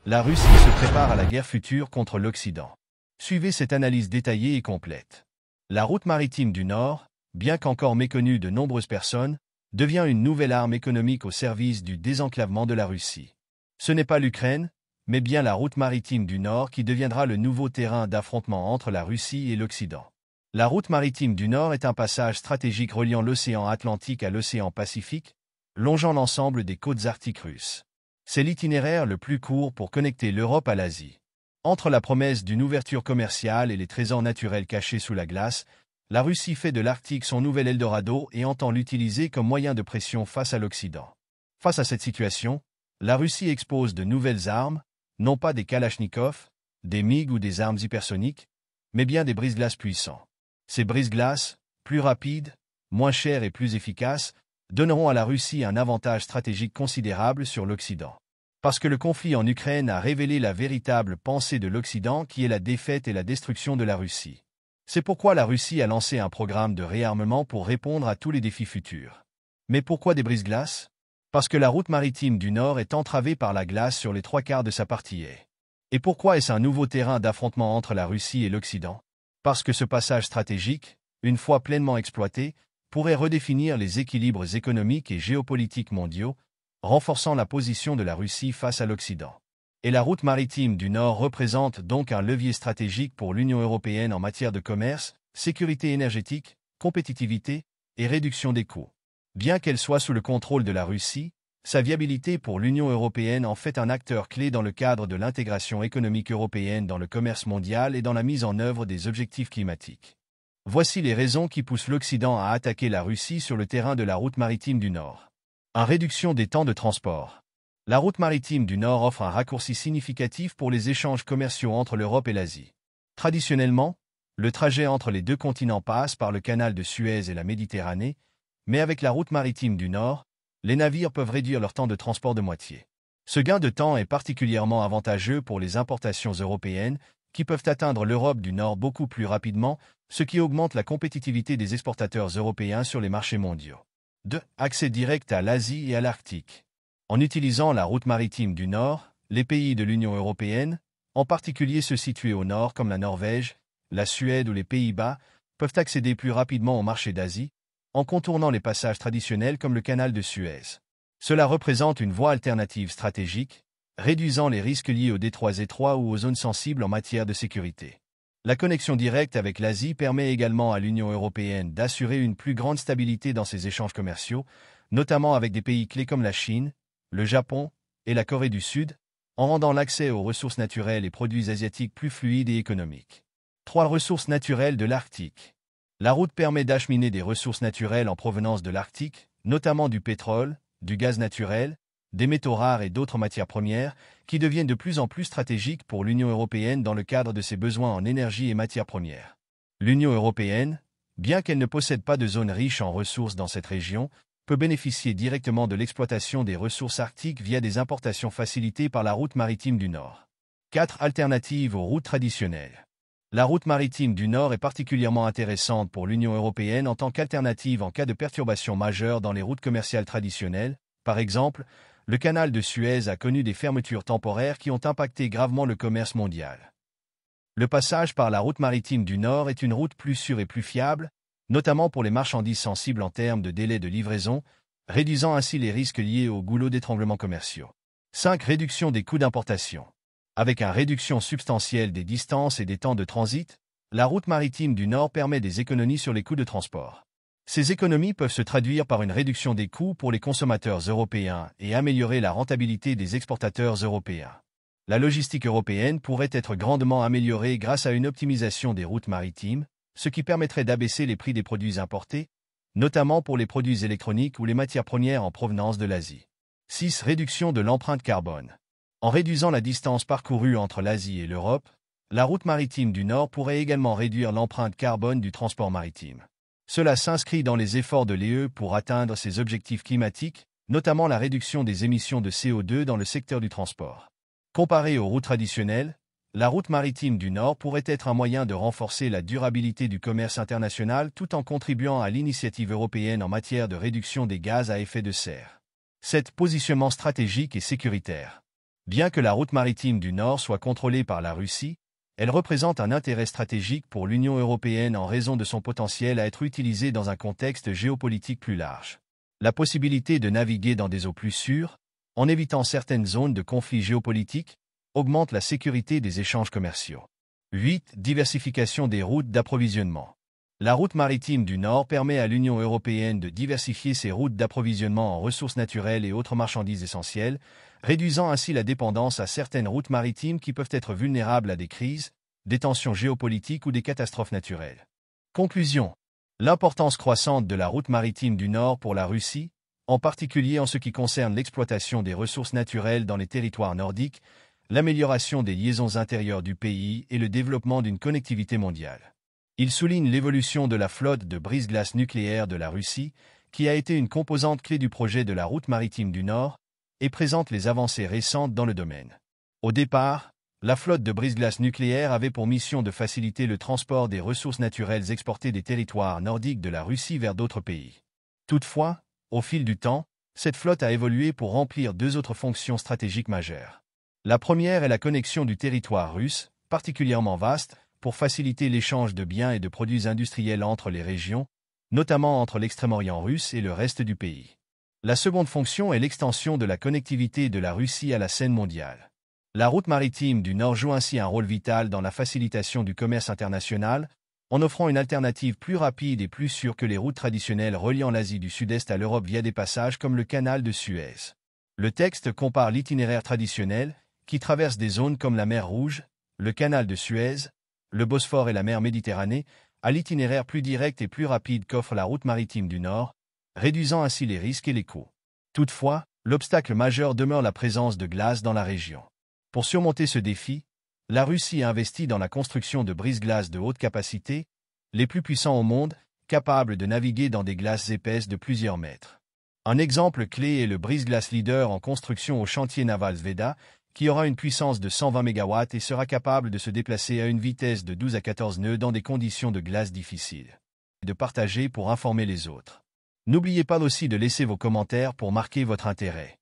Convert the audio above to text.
La Russie se prépare à la guerre future contre l'Occident. Suivez cette analyse détaillée et complète. La route maritime du Nord, bien qu'encore méconnue de nombreuses personnes, devient une nouvelle arme économique au service du désenclavement de la Russie. Ce n'est pas l'Ukraine, mais bien la route maritime du Nord qui deviendra le nouveau terrain d'affrontement entre la Russie et l'Occident. La route maritime du Nord est un passage stratégique reliant l'océan Atlantique à l'océan Pacifique, longeant l'ensemble des côtes arctiques russes. C'est l'itinéraire le plus court pour connecter l'Europe à l'Asie. Entre la promesse d'une ouverture commerciale et les trésors naturels cachés sous la glace, la Russie fait de l'Arctique son nouvel Eldorado et entend l'utiliser comme moyen de pression face à l'Occident. Face à cette situation, la Russie expose de nouvelles armes, non pas des Kalachnikov, des MiG ou des armes hypersoniques, mais bien des brise-glaces puissants. Ces brise-glaces, plus rapides, moins chères et plus efficaces, donneront à la Russie un avantage stratégique considérable sur l'Occident. Parce que le conflit en Ukraine a révélé la véritable pensée de l'Occident qui est la défaite et la destruction de la Russie. C'est pourquoi la Russie a lancé un programme de réarmement pour répondre à tous les défis futurs. Mais pourquoi des brise-glaces? Parce que la route maritime du Nord est entravée par la glace sur les 3/4 de sa partie est. Et pourquoi est-ce un nouveau terrain d'affrontement entre la Russie et l'Occident? Parce que ce passage stratégique, une fois pleinement exploité, pourrait redéfinir les équilibres économiques et géopolitiques mondiaux, renforçant la position de la Russie face à l'Occident. Et la route maritime du Nord représente donc un levier stratégique pour l'Union européenne en matière de commerce, sécurité énergétique, compétitivité et réduction des coûts. Bien qu'elle soit sous le contrôle de la Russie, sa viabilité pour l'Union européenne en fait un acteur clé dans le cadre de l'intégration économique européenne dans le commerce mondial et dans la mise en œuvre des objectifs climatiques. Voici les raisons qui poussent l'Occident à attaquer la Russie sur le terrain de la route maritime du Nord. 1. Réduction des temps de transport. La route maritime du Nord offre un raccourci significatif pour les échanges commerciaux entre l'Europe et l'Asie. Traditionnellement, le trajet entre les deux continents passe par le canal de Suez et la Méditerranée, mais avec la route maritime du Nord, les navires peuvent réduire leur temps de transport de moitié. Ce gain de temps est particulièrement avantageux pour les importations européennes, qui peuvent atteindre l'Europe du Nord beaucoup plus rapidement, ce qui augmente la compétitivité des exportateurs européens sur les marchés mondiaux. 2. Accès direct à l'Asie et à l'Arctique. En utilisant la route maritime du Nord, les pays de l'Union européenne, en particulier ceux situés au nord comme la Norvège, la Suède ou les Pays-Bas, peuvent accéder plus rapidement au marché d'Asie, en contournant les passages traditionnels comme le canal de Suez. Cela représente une voie alternative stratégique, réduisant les risques liés aux détroits étroits ou aux zones sensibles en matière de sécurité. La connexion directe avec l'Asie permet également à l'Union européenne d'assurer une plus grande stabilité dans ses échanges commerciaux, notamment avec des pays clés comme la Chine, le Japon et la Corée du Sud, en rendant l'accès aux ressources naturelles et produits asiatiques plus fluide et économique. 3. Ressources naturelles de l'Arctique. La route permet d'acheminer des ressources naturelles en provenance de l'Arctique, notamment du pétrole, du gaz naturel, des métaux rares et d'autres matières premières, qui deviennent de plus en plus stratégiques pour l'Union européenne dans le cadre de ses besoins en énergie et matières premières. L'Union européenne, bien qu'elle ne possède pas de zones riches en ressources dans cette région, peut bénéficier directement de l'exploitation des ressources arctiques via des importations facilitées par la route maritime du Nord. 4. Alternatives aux routes traditionnelles. La route maritime du Nord est particulièrement intéressante pour l'Union européenne en tant qu'alternative en cas de perturbations majeures dans les routes commerciales traditionnelles. Par exemple, le canal de Suez a connu des fermetures temporaires qui ont impacté gravement le commerce mondial. Le passage par la route maritime du Nord est une route plus sûre et plus fiable, notamment pour les marchandises sensibles en termes de délai de livraison, réduisant ainsi les risques liés aux goulots d'étranglement commerciaux. 5. Réduction des coûts d'importation. Avec une réduction substantielle des distances et des temps de transit, la route maritime du Nord permet des économies sur les coûts de transport. Ces économies peuvent se traduire par une réduction des coûts pour les consommateurs européens et améliorer la rentabilité des exportateurs européens. La logistique européenne pourrait être grandement améliorée grâce à une optimisation des routes maritimes, ce qui permettrait d'abaisser les prix des produits importés, notamment pour les produits électroniques ou les matières premières en provenance de l'Asie. 6. Réduction de l'empreinte carbone. En réduisant la distance parcourue entre l'Asie et l'Europe, la route maritime du Nord pourrait également réduire l'empreinte carbone du transport maritime. Cela s'inscrit dans les efforts de l'UE pour atteindre ses objectifs climatiques, notamment la réduction des émissions de CO2 dans le secteur du transport. Comparée aux routes traditionnelles, la route maritime du Nord pourrait être un moyen de renforcer la durabilité du commerce international tout en contribuant à l'initiative européenne en matière de réduction des gaz à effet de serre. 7. Positionnement stratégique et sécuritaire. Bien que la route maritime du Nord soit contrôlée par la Russie, elle représente un intérêt stratégique pour l'Union européenne en raison de son potentiel à être utilisée dans un contexte géopolitique plus large. La possibilité de naviguer dans des eaux plus sûres, en évitant certaines zones de conflits géopolitiques, augmente la sécurité des échanges commerciaux. 8. Diversification des routes d'approvisionnement. La route maritime du Nord permet à l'Union européenne de diversifier ses routes d'approvisionnement en ressources naturelles et autres marchandises essentielles, réduisant ainsi la dépendance à certaines routes maritimes qui peuvent être vulnérables à des crises, des tensions géopolitiques ou des catastrophes naturelles. Conclusion. L'importance croissante de la route maritime du Nord pour la Russie, en particulier en ce qui concerne l'exploitation des ressources naturelles dans les territoires nordiques, l'amélioration des liaisons intérieures du pays et le développement d'une connectivité mondiale. Il souligne l'évolution de la flotte de brise-glace nucléaire de la Russie, qui a été une composante clé du projet de la route maritime du Nord, et présente les avancées récentes dans le domaine. Au départ, la flotte de brise-glace nucléaire avait pour mission de faciliter le transport des ressources naturelles exportées des territoires nordiques de la Russie vers d'autres pays. Toutefois, au fil du temps, cette flotte a évolué pour remplir deux autres fonctions stratégiques majeures. La première est la connexion du territoire russe, particulièrement vaste, pour faciliter l'échange de biens et de produits industriels entre les régions, notamment entre l'Extrême-Orient russe et le reste du pays. La seconde fonction est l'extension de la connectivité de la Russie à la scène mondiale. La route maritime du Nord joue ainsi un rôle vital dans la facilitation du commerce international, en offrant une alternative plus rapide et plus sûre que les routes traditionnelles reliant l'Asie du Sud-Est à l'Europe via des passages comme le canal de Suez. Le texte compare l'itinéraire traditionnel, qui traverse des zones comme la mer Rouge, le canal de Suez, le Bosphore et la mer Méditerranée, à l'itinéraire plus direct et plus rapide qu'offre la route maritime du Nord, réduisant ainsi les risques et les coûts. Toutefois, l'obstacle majeur demeure la présence de glace dans la région. Pour surmonter ce défi, la Russie a investi dans la construction de brise-glaces de haute capacité, les plus puissants au monde, capables de naviguer dans des glaces épaisses de plusieurs mètres. Un exemple clé est le brise-glace leader en construction au chantier naval Zveda, qui aura une puissance de 120 MW et sera capable de se déplacer à une vitesse de 12 à 14 nœuds dans des conditions de glace difficiles. Et de partager pour informer les autres. N'oubliez pas aussi de laisser vos commentaires pour marquer votre intérêt.